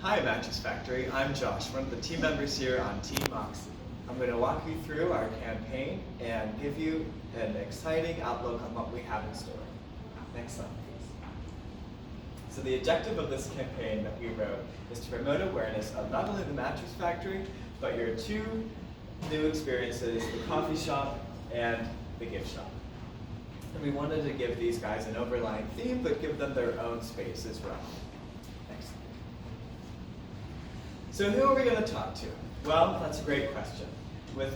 Hi Mattress Factory, I'm Josh, one of the team members here on Team Moxie. I'm going to walk you through our campaign and give you an exciting outlook on what we have in store. Next slide, please. So the objective of this campaign that we wrote is to promote awareness of not only the Mattress Factory, but your two new experiences, the coffee shop and the gift shop. And we wanted to give these guys an overlying theme, but give them their own space as well. Next. So who are we going to talk to? Well, that's a great question. With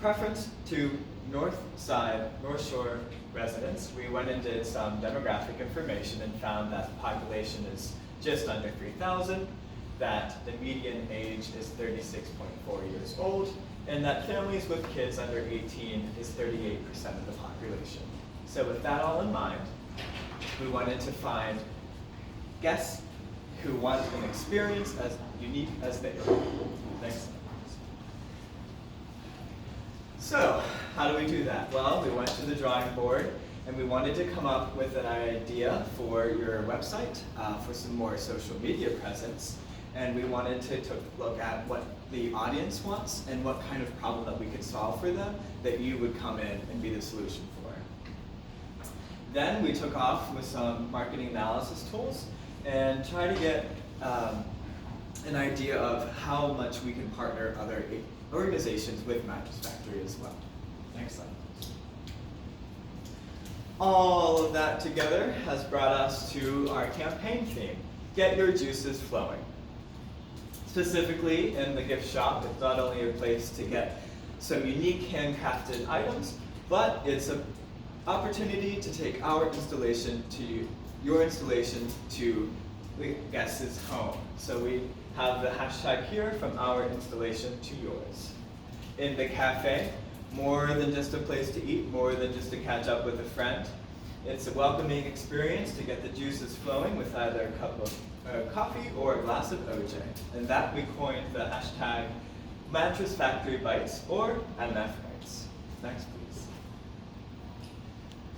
preference to North Shore residents, we went and did some demographic information and found that the population is just under 3,000, that the median age is 36.4 years old, and that families with kids under 18 is 38% of the population. So with that all in mind, we wanted to find guests who want an experience as unique as they are. Next slide. So, how do we do that? Well, we went to the drawing board and we wanted to come up with an idea for your website, for some more social media presence, and we wanted to look at what the audience wants and what kind of problem that we could solve for them that you would come in and be the solution for. Then we took off with some marketing analysis tools and try to get an idea of how much we can partner other organizations with Mattress Factory as well. Next slide. All of that together has brought us to our campaign theme, Get Your Juices Flowing. Specifically in the gift shop, it's not only a place to get some unique handcrafted items, but it's an opportunity to take our installation to your installation to the guest's home. So we have the hashtag here, from our installation to yours. In the cafe, more than just a place to eat, more than just to catch up with a friend. It's a welcoming experience to get the juices flowing with either a cup of coffee or a glass of OJ. And that we coined the hashtag Mattress Factory Bites or MF Bites. Next, please.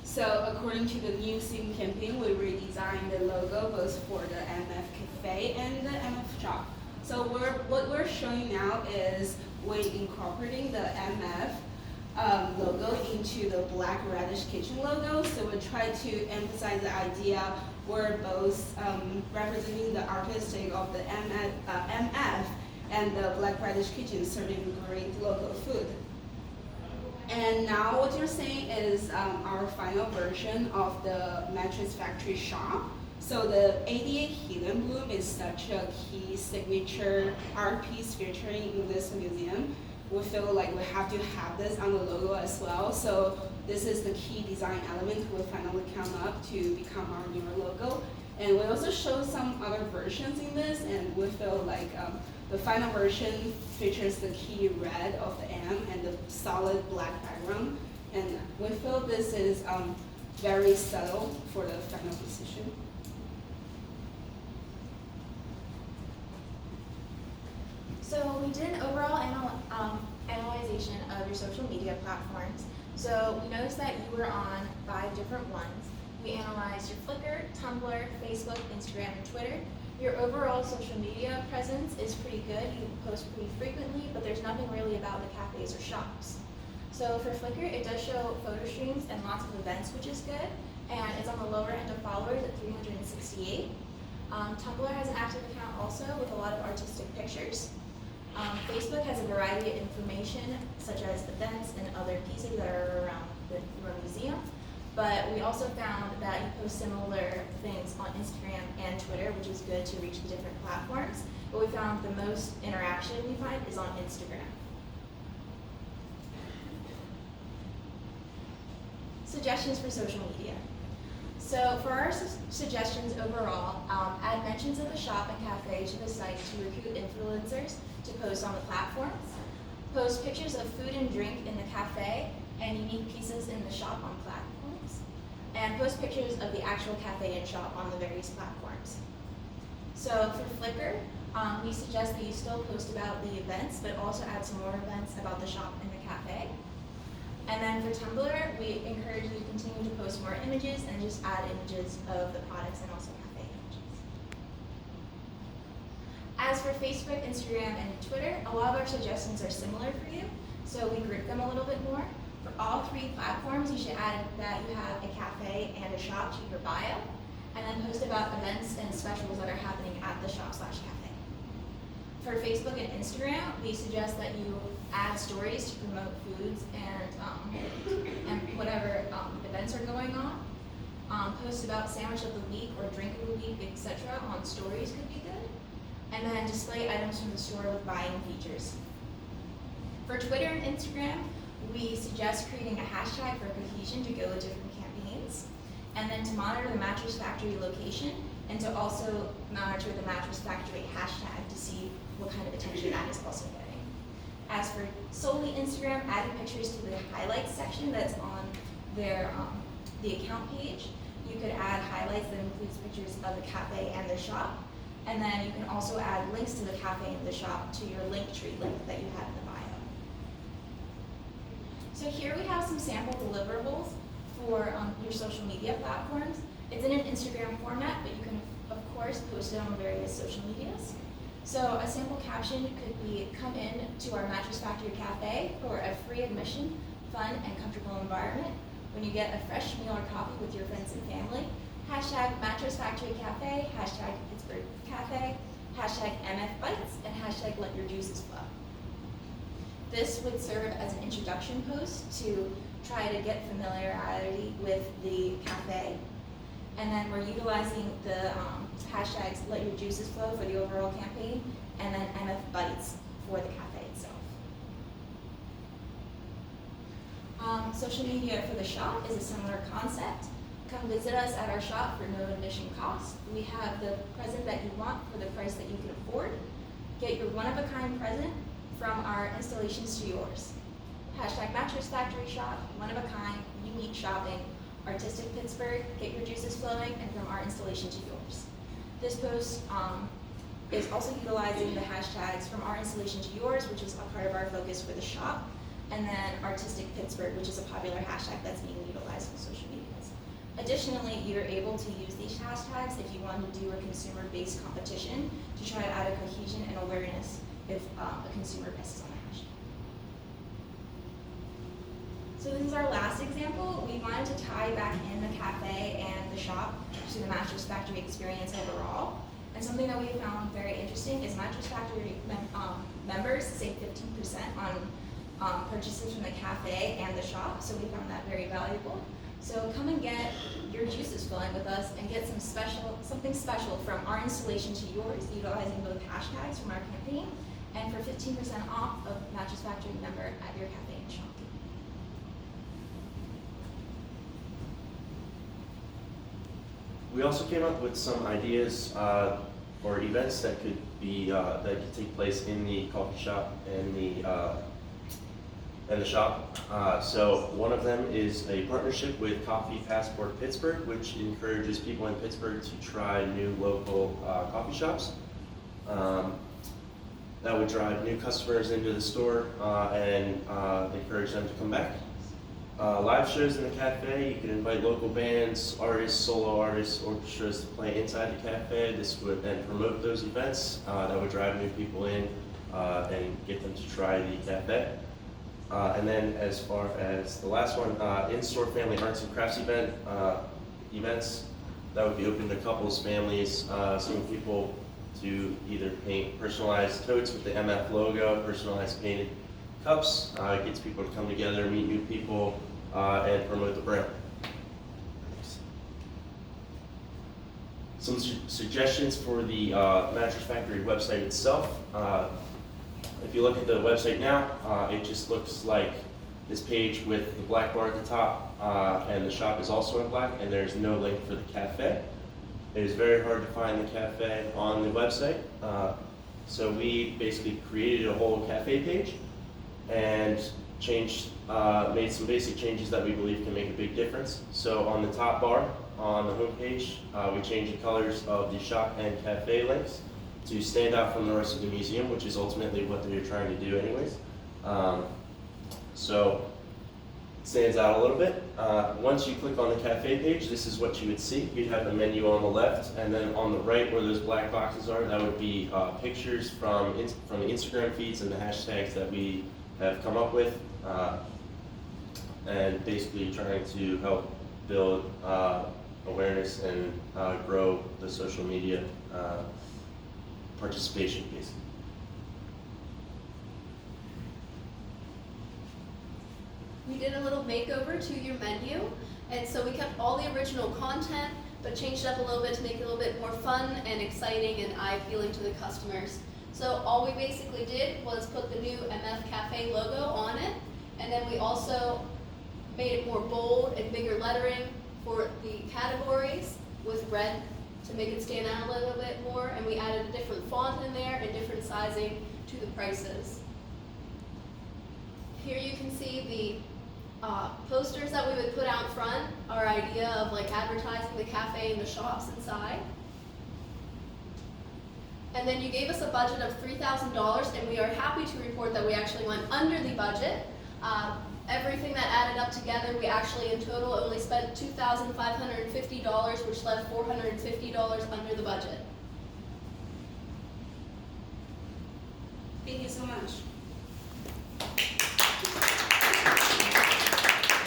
So according to the new theme campaign, we redesigned the logo both for the MF Cafe and the MF Shop. So what we're showing now is we incorporating the MF logo into the Black Radish Kitchen logo. So we try to emphasize the idea we're both representing the artistic of the MF and the Black Radish Kitchen serving great local food. And now what you're seeing is our final version of the Mattress Factory shop. So the 88 Helium Bloom is such a key signature art piece featuring in this museum. We feel like we have to have this on the logo as well. So this is the key design element we finally come up to become our newer logo. And we also show some other versions in this, and we feel like the final version features the key red of the M and the solid black background. And we feel this is very subtle for the final position. So we did an overall analyzation of your social media platforms. So we noticed that you were on 5 different ones. We analyzed your Flickr, Tumblr, Facebook, Instagram, and Twitter. Your overall social media presence is pretty good. You post pretty frequently, but there's nothing really about the cafes or shops. So for Flickr, it does show photo streams and lots of events, which is good. And it's on the lower end of followers at 368. Tumblr has an active account also with a lot of artistic pictures. Facebook has a variety of information, such as events and other pieces that are around the museum. But we also found that you post similar things on Instagram and Twitter, which is good to reach the different platforms. But we found the most interaction we find is on Instagram. Suggestions for social media. So for our suggestions overall, add mentions of the shop and cafe to the site to recruit influencers to post on the platforms. Post pictures of food and drink in the cafe and unique pieces in the shop on platforms. And post pictures of the actual cafe and shop on the various platforms. So for Flickr, we suggest that you still post about the events, but also add some more events about the shop and the cafe. And then for Tumblr, we encourage you to continue to post more images and just add images of the products and also cafe images. As for Facebook, Instagram, and Twitter, a lot of our suggestions are similar for you, so we group them a little bit more. For all 3 platforms, you should add that you have a cafe and a shop to your bio, and then post about events and specials that are happening at the shop/cafe. For Facebook and Instagram, we suggest that you add stories to promote foods and whatever events are going on. Post about sandwich of the week or drink of the week, etc. on stories could be good. And then display items from the store with buying features. For Twitter and Instagram, we suggest creating a hashtag for cohesion to go with different campaigns, and then to monitor the Mattress Factory location, and to also monitor the Mattress Factory hashtag to see what kind of attention that is also getting. As for solely Instagram, adding pictures to the highlights section that's on their the account page. You could add highlights that includes pictures of the cafe and the shop, and then you can also add links to the cafe and the shop to your Linktree link that you have in the bio. So here we have some sample deliverables for your social media platforms. It's in an Instagram format, but you can, of course, post it on various social medias. So a sample caption could be, come in to our Mattress Factory Cafe for a free admission, fun, and comfortable environment. When you get a fresh meal or coffee with your friends and family, hashtag Mattress Factory Cafe, hashtag Pittsburgh Cafe, hashtag MF Bites, and hashtag Let Your Juices Flow. This would serve as an introduction post to try to get familiarity with the cafe. And then we're utilizing the hashtags Let Your Juices Flow for the overall campaign, and then MF Bites for the cafe itself. Social media for the shop is a similar concept. Come visit us at our shop for no admission cost. We have the present that you want for the price that you can afford. Get your one-of-a-kind present from our installations to yours. Hashtag Mattress Factory Shop, one-of-a-kind, unique shopping, artistic Pittsburgh, get your juices flowing, and from our installation to yours. This post is also utilizing the hashtags from our installation to yours, which is a part of our focus for the shop, and then artistic Pittsburgh, which is a popular hashtag that's being utilized on social medias. Additionally, you're able to use these hashtags if you want to do a consumer-based competition to try to add a cohesion and awareness if a consumer passes on the hashtag. So this is our last example. We wanted to tie back in the cafe and the shop to the Mattress Factory experience overall. And something that we found very interesting is Mattress Factory members save 15% on purchases from the cafe and the shop, so we found that very valuable. So come and get your juices flowing with us and get something special from our installation to yours, utilizing both hashtags from our campaign, and for 15% off of Mattress Factory member at your cafe and shop. We also came up with some ideas for events that could be that could take place in the coffee shop and the shop. So one of them is a partnership with Coffee Passport Pittsburgh, which encourages people in Pittsburgh to try new local coffee shops. That would drive new customers into the store and encourage them to come back. Live shows in the cafe, you can invite local bands, artists, solo artists, orchestras to play inside the cafe. This would then promote those events. That would drive new people in and get them to try the cafe. And then as far as the last one, in-store family arts and crafts events, that would be open to couples, families, seeing people to either paint personalized totes with the MF logo, personalized painted cups, gets people to come together, meet new people, and promote the brand. Some suggestions for the Mattress Factory website itself. If you look at the website now, it just looks like this page with the black bar at the top, and the shop is also in black, and there's no link for the cafe. It is very hard to find the cafe on the website, so we basically created a whole cafe page and made some basic changes that we believe can make a big difference. So on the top bar on the home page, we changed the colors of the shop and cafe links to stand out from the rest of the museum, which is ultimately what they're trying to do anyways. So stands out a little bit. Once you click on the cafe page, this is what you would see. You'd have the menu on the left, and then on the right where those black boxes are, that would be pictures from the Instagram feeds and the hashtags that we have come up with, and basically trying to help build awareness and grow the social media participation piece. We did a little makeover to your menu, and so we kept all the original content, but changed it up a little bit to make it a little bit more fun and exciting and eye-appealing to the customers. So all we basically did was put the new MF Cafe logo on it, and then we also made it more bold and bigger lettering for the categories with red to make it stand out a little bit more, and we added a different font in there and different sizing to the prices. Here you can see the posters that we would put out front, our idea of like advertising the cafe and the shops inside. And then you gave us a budget of $3,000, and we are happy to report that we actually went under the budget. Everything that added up together, we actually in total only spent $2,550, which left $450 under the budget. Thank you so much.